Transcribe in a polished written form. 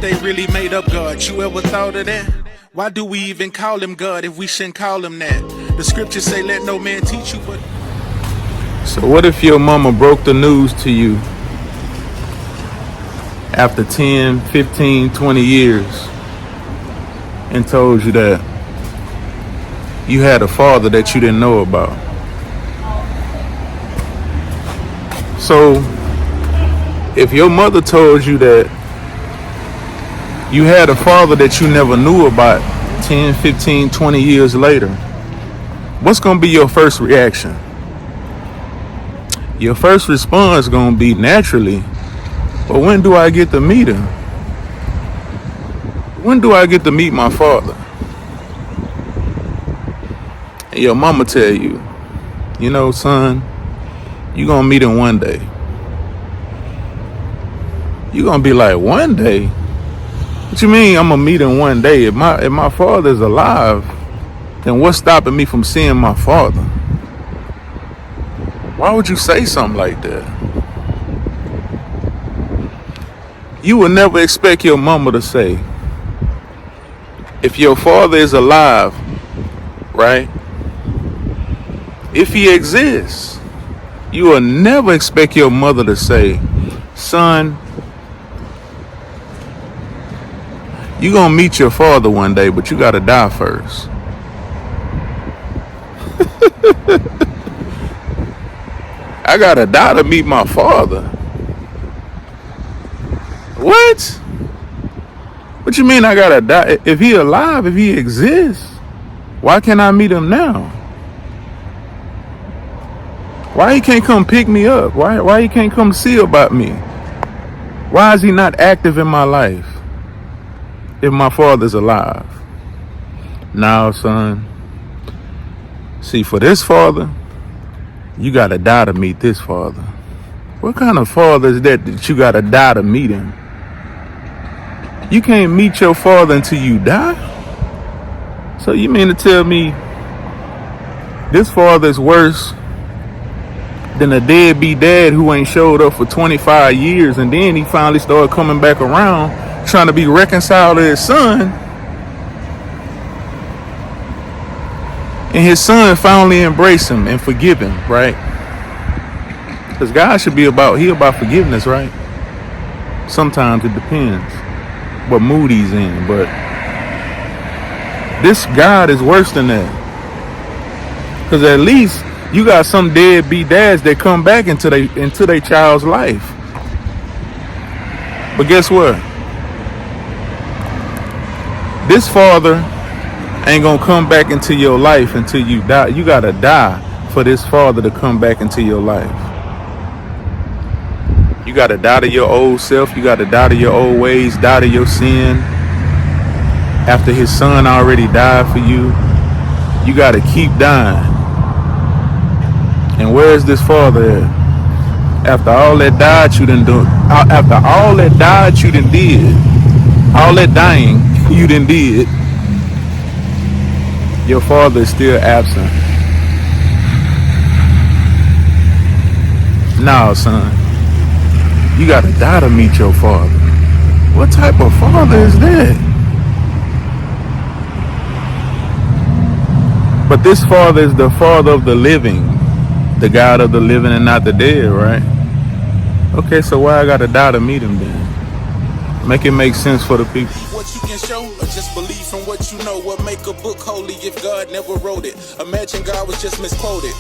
they really made up God? You ever thought of that? Why do we even call him God if we shouldn't call him that? The scriptures say, let no man teach you but... So what if your mama broke the news to you after 10, 15, 20 years and told you that you had a father that you didn't know about? So if your mother told you that you had a father that you never knew about 10, 15, 20 years later, what's going to be your first reaction? Your first response is going to be naturally, but when do I get to meet him? When do I get to meet my father? And your mama tell you, you know, son, you're going to meet him one day. You're going to be like, one day? What you mean I'm going to meet him one day? If my father's alive, then what's stopping me from seeing my father? Why would you say something like that? You would never expect your mama to say, if your father is alive, right? If he exists, you will never expect your mother to say, son, you're going to meet your father one day, but you got to die first. I got to die to meet my father. What? What you mean I got to die? If he alive, if he exists, why can't I meet him now? Why he can't come pick me up? Why he can't come see about me? Why is he not active in my life if my father's alive? Now, son, see, for this father, you got to die to meet this father. What kind of father is that you got to die to meet him? You can't meet your father until you die? So you mean to tell me this father is worse than a deadbeat dad who ain't showed up for 25 years and then he finally started coming back around trying to be reconciled to his son, and his son finally embrace him and forgive him, right? Because God should be about forgiveness, right? Sometimes it depends what mood he's in, but this God is worse than that. Because at least you got some deadbeat dads that come back into their child's life. But guess what? This father ain't gonna come back into your life until you die. You gotta die for this father to come back into your life. You gotta die to your old self. You gotta die to your old ways, die to your sin. After his son already died for you, you gotta keep dying. And where is this father at? After all that died you done do, after all that died you done did, all that dying you done did, your father is still absent. No, son, you gotta die to meet your father. What type of father is that? But this father is the father of the living, the God of the living and not the dead, right? Okay, so why I gotta die to meet him then? Make it make sense for the people. What you can show or just believe from what you know. What make a book holy if God never wrote it? Imagine God was just misquoted.